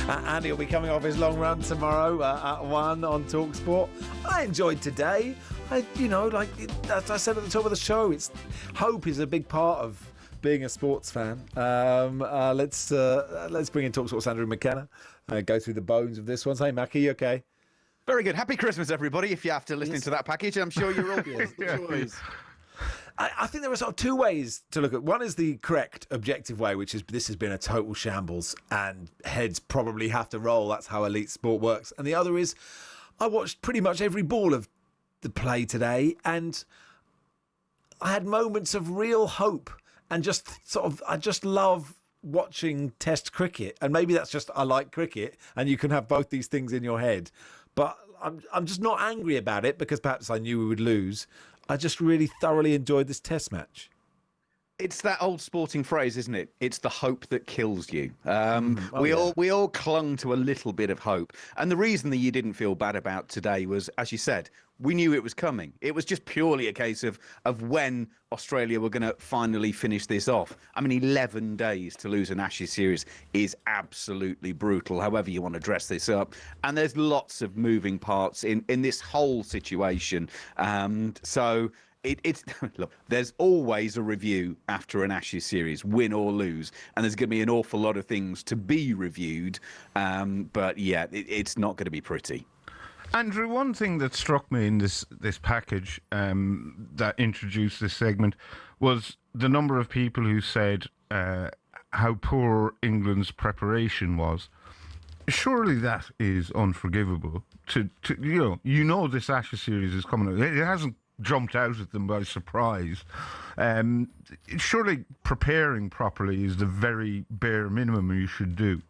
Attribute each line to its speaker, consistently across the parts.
Speaker 1: Andy will be coming off his long run tomorrow at 1 on talkSPORT. I enjoyed today. As I said at the top of the show, hope is a big part of being a sports fan. Let's bring in talkSPORT's Andrew McKenna. Go through the bones of this one. Hey, Mackie, you okay?
Speaker 2: Very good. Happy Christmas, everybody. If you're after listening to that package, I'm sure you're all good.
Speaker 1: I think there are sort of two ways to look at. One is the correct, objective way, which is this has been a total shambles and heads probably have to roll. That's how elite sport works. And the other is I watched pretty much every ball of the play today and I had moments of real hope and I just love watching Test cricket. And maybe that's just I like cricket and you can have both these things in your head. But I'm just not angry about it because perhaps I knew we would lose. I just really thoroughly enjoyed this Test match.
Speaker 2: It's that old sporting phrase, isn't it? It's the hope that kills you. We all clung to a little bit of hope. And the reason that you didn't feel bad about today was, as you said, we knew it was coming. It was just purely a case of when Australia were going to finally finish this off. I mean, 11 days to lose an Ashes series is absolutely brutal, however you want to dress this up. And there's lots of moving parts in this whole situation. Look, there's always a review after an Ashes series, win or lose, and there's going to be an awful lot of things to be reviewed. But yeah, it's not going to be pretty.
Speaker 3: Andrew, one thing that struck me in this package that introduced this segment was the number of people who said how poor England's preparation was. Surely that is unforgivable. This Ashes series is coming. It hasn't jumped out at them by surprise. Surely preparing properly is the very bare minimum you should do.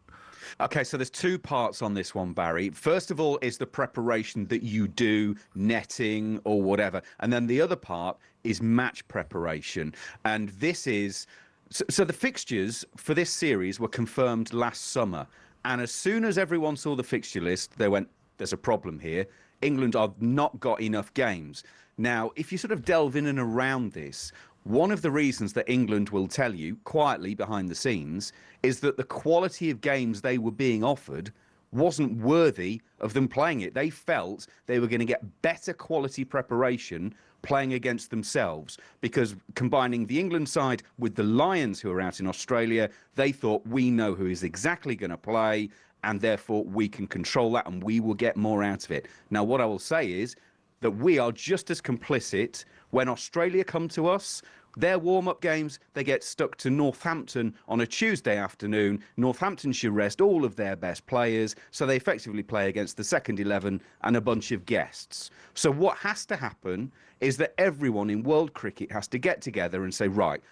Speaker 2: Okay, so there's two parts on this one, Barry. First of all is the preparation that you do, netting or whatever. And then the other part is match preparation. And this is... So the fixtures for this series were confirmed last summer. And as soon as everyone saw the fixture list, they went, there's a problem here. England have not got enough games. Now, if you sort of delve in and around this, one of the reasons that England will tell you, quietly behind the scenes, is that the quality of games they were being offered wasn't worthy of them playing it. They felt they were going to get better quality preparation playing against themselves because combining the England side with the Lions who are out in Australia, they thought we know who is exactly going to play and therefore we can control that and we will get more out of it. Now, what I will say is that we are just as complicit when Australia come to us. Their warm-up games, they get stuck to Northampton on a Tuesday afternoon. Northampton should rest all of their best players, so they effectively play against the second 11 and a bunch of guests. So what has to happen is that everyone in world cricket has to get together and say, right,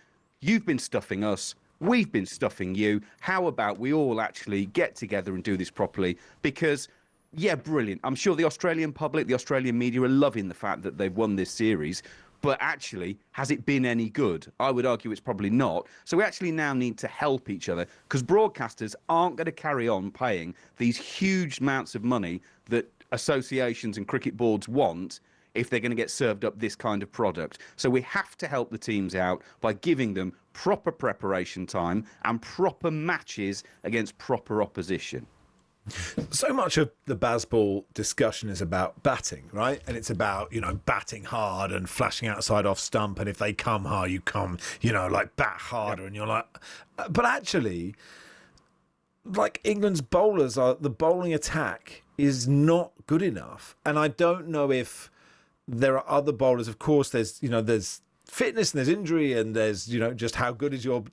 Speaker 2: you've been stuffing us, we've been stuffing you. How about we all actually get together and do this properly? Because... yeah, brilliant. I'm sure the Australian public, the Australian media are loving the fact that they've won this series. But actually, has it been any good? I would argue it's probably not. So we actually now need to help each other because broadcasters aren't going to carry on paying these huge amounts of money that associations and cricket boards want if they're going to get served up this kind of product. So we have to help the teams out by giving them proper preparation time and proper matches against proper opposition.
Speaker 1: So much of the Bazball discussion is about batting, right? And it's about, batting hard and flashing outside off stump. And if they come hard, you come, bat harder. Yep. And you're like... But actually, England's bowlers the bowling attack is not good enough. And I don't know if there are other bowlers. Of course, there's fitness and there's injury and there's, just how good is your...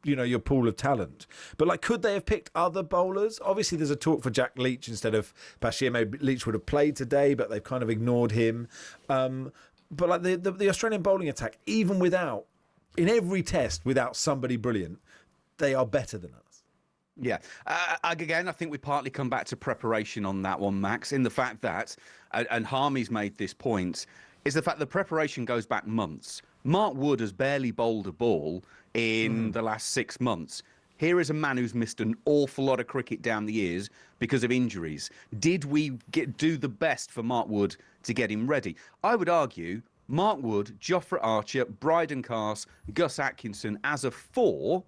Speaker 1: your pool of talent. But could they have picked other bowlers? Obviously, there's a talk for Jack Leach instead of Bashir. Maybe Leach would have played today, but they've kind of ignored him. But the Australian bowling attack, even in every test, without somebody brilliant, they are better than us.
Speaker 2: Yeah. Again, I think we partly come back to preparation on that one, Max, in the fact that, and Harmy's made this point, is the fact that preparation goes back months. Mark Wood has barely bowled a ball in the last 6 months. Here is a man who's missed an awful lot of cricket down the years because of injuries. Did we do the best for Mark Wood to get him ready? I would argue Mark Wood, Jofra Archer, Bryden Cast, Gus Atkinson as a 4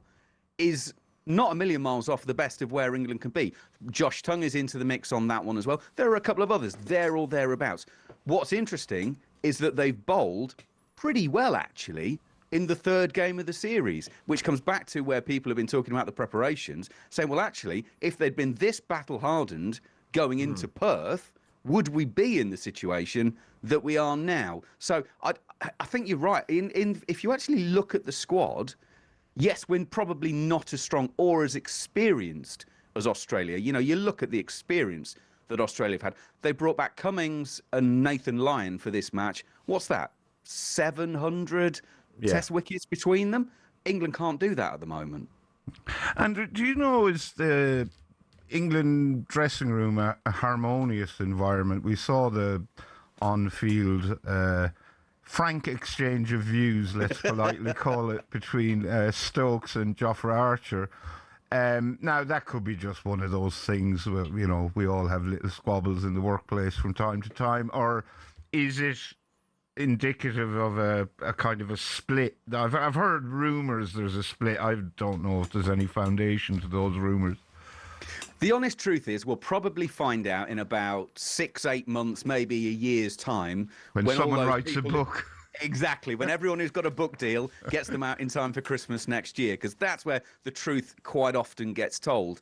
Speaker 2: is not a million miles off the best of where England can be. Josh Tongue is into the mix on that one as well. There are a couple of others. They're all thereabouts. What's interesting is that they've bowled pretty well, actually, in the third game of the series, which comes back to where people have been talking about the preparations, saying, well, actually, if they'd been this battle-hardened going into Perth, would we be in the situation that we are now? So I think you're right. If you actually look at the squad, yes, we're probably not as strong or as experienced as Australia. You know, you look at the experience that Australia have had. They brought back Cummings and Nathan Lyon for this match. What's that? 700 test wickets between them? England can't do that at the moment.
Speaker 3: And do you know, is the England dressing room a harmonious environment? We saw the on-field frank exchange of views, let's politely call it, between Stokes and Jofra Archer. Now, that could be just one of those things where, you know, we all have little squabbles in the workplace from time to time, or is it indicative of a kind of a split? I've heard rumours there's a split. I don't know if there's any foundation to those rumours.
Speaker 2: The honest truth is we'll probably find out in about 6-8 months, maybe a year's time.
Speaker 3: When someone writes a book.
Speaker 2: Exactly. When everyone who's got a book deal gets them out in time for Christmas next year, because that's where the truth quite often gets told.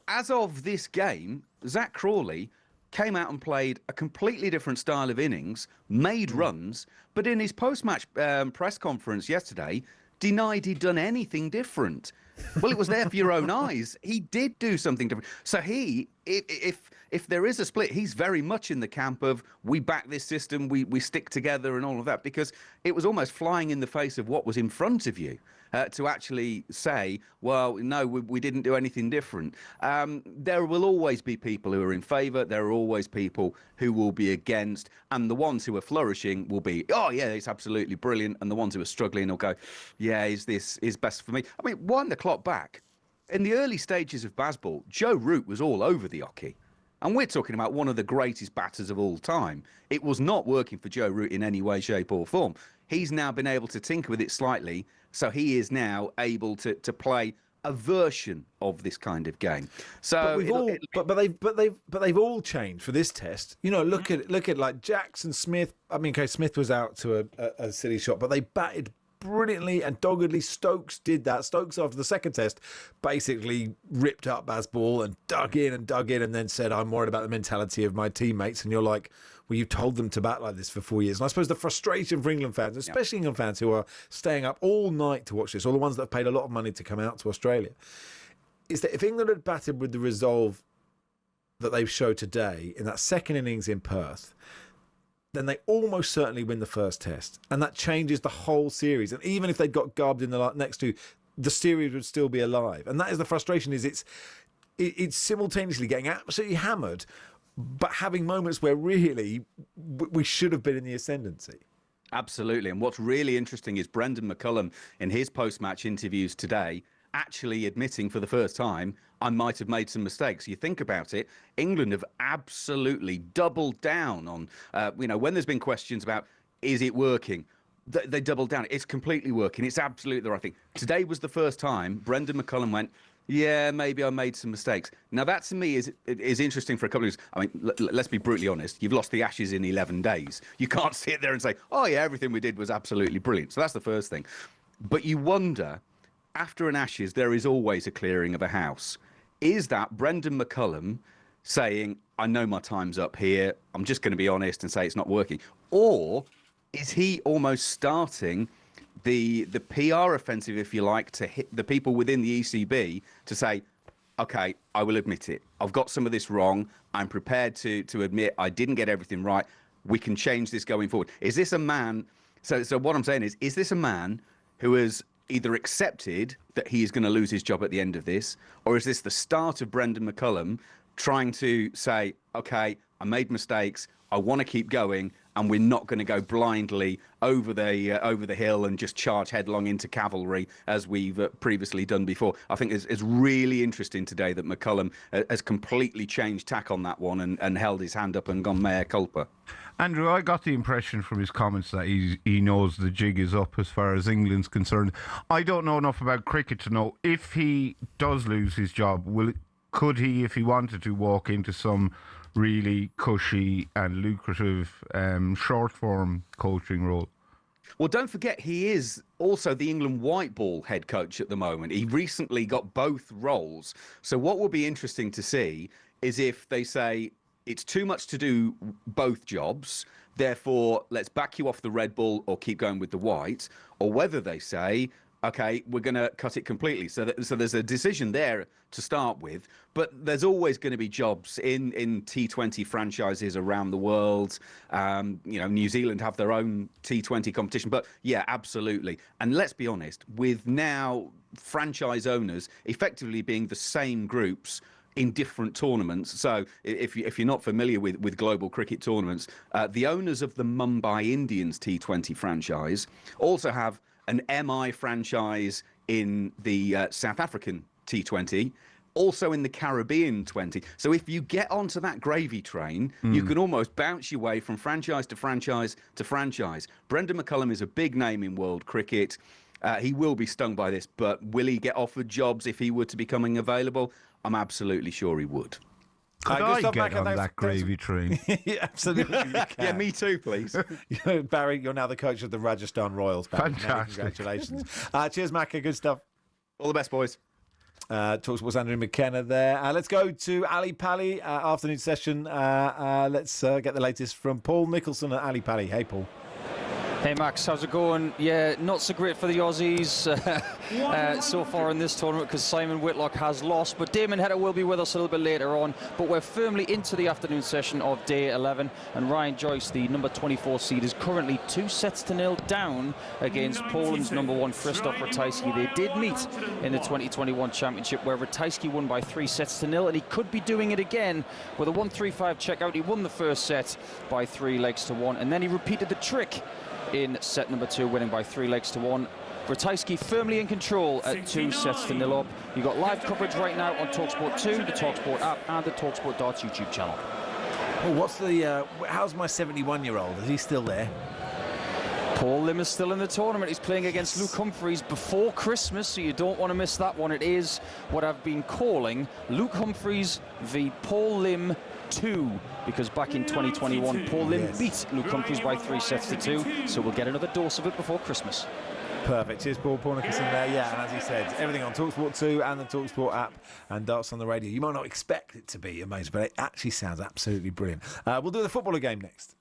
Speaker 2: As of this game, Zach Crawley came out and played a completely different style of innings, made runs, but in his post-match press conference yesterday, denied he'd done anything different. Well, it was there for your own eyes. He did do something different. So if there is a split, he's very much in the camp of we back this system, we stick together and all of that, because it was almost flying in the face of what was in front of you to actually say, well, no, we didn't do anything different. There will always be people who are in favour. There are always people who will be against. And the ones who are flourishing will be, oh, yeah, it's absolutely brilliant. And the ones who are struggling will go, yeah, is best for me? I mean, wind the clock back. In the early stages of Bazball, Joe Root was all over the hockey. And we're talking about one of the greatest batters of all time. It was not working for Joe Root in any way, shape or form. He's now been able to tinker with it slightly, so he is now able to play a version of this kind of game. So,
Speaker 1: but they've all changed for this test. You know, look at like Jackson Smith. I mean, okay, Smith was out to a silly shot, but they batted brilliantly and doggedly. Stokes did that. Stokes, after the second test, basically ripped up Bazball and dug in and then said, I'm worried about the mentality of my teammates. And you're like, well, you told them to bat like this for 4 years. And I suppose the frustration for England fans, especially England fans who are staying up all night to watch this, all the ones that have paid a lot of money to come out to Australia, is that if England had batted with the resolve that they've showed today in that second innings in Perth, then they almost certainly win the first test. And that changes the whole series. And even if they'd got gubbed in the next two, the series would still be alive. And that is the frustration, is it's simultaneously getting absolutely hammered, but having moments where really we should have been in the ascendancy.
Speaker 2: Absolutely. And what's really interesting is Brendan McCullum, in his post-match interviews today, actually admitting for the first time, I might have made some mistakes. You think about it, England have absolutely doubled down on, when there's been questions about, is it working? They doubled down. It's completely working. It's absolutely the right thing. Today was the first time Brendan McCullum went, yeah, maybe I made some mistakes. Now, that to me is interesting for a couple of reasons. I mean, let's be brutally honest. You've lost the Ashes in 11 days. You can't sit there and say, oh, yeah, everything we did was absolutely brilliant. So that's the first thing. But you wonder, after an Ashes, there is always a clearing of a house. Is that Brendan McCullum saying, I know my time's up here, I'm just going to be honest and say it's not working? Or is he almost starting the PR offensive, if you like, to hit the people within the ECB to say, OK, I will admit it. I've got some of this wrong. I'm prepared to admit I didn't get everything right. We can change this going forward. Is this a man? So what I'm saying is this a man who has either accepted that he is going to lose his job at the end of this, or is this the start of Brendan McCullum trying to say, OK, I made mistakes, I want to keep going, and we're not going to go blindly over the hill and just charge headlong into cavalry as we've previously done before. I think it's really interesting today that McCullum has completely changed tack on that one and held his hand up and gone mea culpa.
Speaker 3: Andrew, I got the impression from his comments that he knows the jig is up as far as England's concerned. I don't know enough about cricket to know if he does lose his job, could he, if he wanted to, walk into some really cushy and lucrative short-form coaching role?
Speaker 2: Well, don't forget, he is also the England white ball head coach at the moment. He recently got both roles. So what will be interesting to see is if they say it's too much to do both jobs, therefore let's back you off the red ball or keep going with the white, or whether they say, okay, we're going to cut it completely. So there's a decision there to start with, but there's always going to be jobs in T20 franchises around the world. New Zealand have their own T20 competition, but yeah, absolutely. And let's be honest, with now franchise owners effectively being the same groups in different tournaments. So if you're not familiar with global cricket tournaments, the owners of the Mumbai Indians T20 franchise also have an MI franchise in the South African T20, also in the Caribbean 20. So if you get onto that gravy train, you can almost bounce your way from franchise to franchise to franchise. Brendan McCullum is a big name in world cricket. He will be stung by this, but will he get offered jobs if he were to becoming available? I'm absolutely sure he would.
Speaker 3: Could I get on that gravy train?
Speaker 1: Yeah, absolutely. You can.
Speaker 2: Yeah, me too, please.
Speaker 1: Barry, you're now the coach of the Rajasthan Royals. Barry.
Speaker 3: Fantastic.
Speaker 1: Congratulations. Cheers, Macca. Good stuff.
Speaker 2: All the best, boys.
Speaker 1: talkSPORT's Andrew McKenna there. Let's go to Ali Pali, afternoon session. Let's get the latest from Paul Nicholson at Ali Pali. Hey, Paul.
Speaker 4: Hey Max, how's it going? Yeah, not so great for the Aussies so far in this tournament because Simon Whitlock has lost, but Damon Heta will be with us a little bit later on. But we're firmly into the afternoon session of day 11, and Ryan Joyce, the number 24 seed, is currently 2-0 down against Poland's number 1 Krzysztof Ratajski. They did meet in the 2021 championship where Ratajski won by 3-0, and he could be doing it again with a 1-3-5 checkout. He won the first set by 3-1, and then he repeated the trick in set number 2, winning by 3-1. Ratajski firmly in control at 2-0 up. You've got live coverage right now on talkSPORT 2, the talkSPORT app, and the talkSPORT Darts YouTube channel.
Speaker 1: Oh, what's the? How's my 71-year-old? Is he still there?
Speaker 4: Paul Lim is still in the tournament. He's playing against Luke Humphries before Christmas, so you don't want to miss that one. It is what I've been calling Luke Humphries v Paul Lim 2, because back in 2021 Paul Lim beat Luke Humphries by 3-2, so we'll get another dose of it before Christmas.
Speaker 1: Perfect. Cheers, Paul Nicholson there. Yeah, and as he said, everything on talkSPORT 2 and the talkSPORT app and Darts on the radio. You might not expect it to be amazing, but it actually sounds absolutely brilliant. We'll do the footballer game next.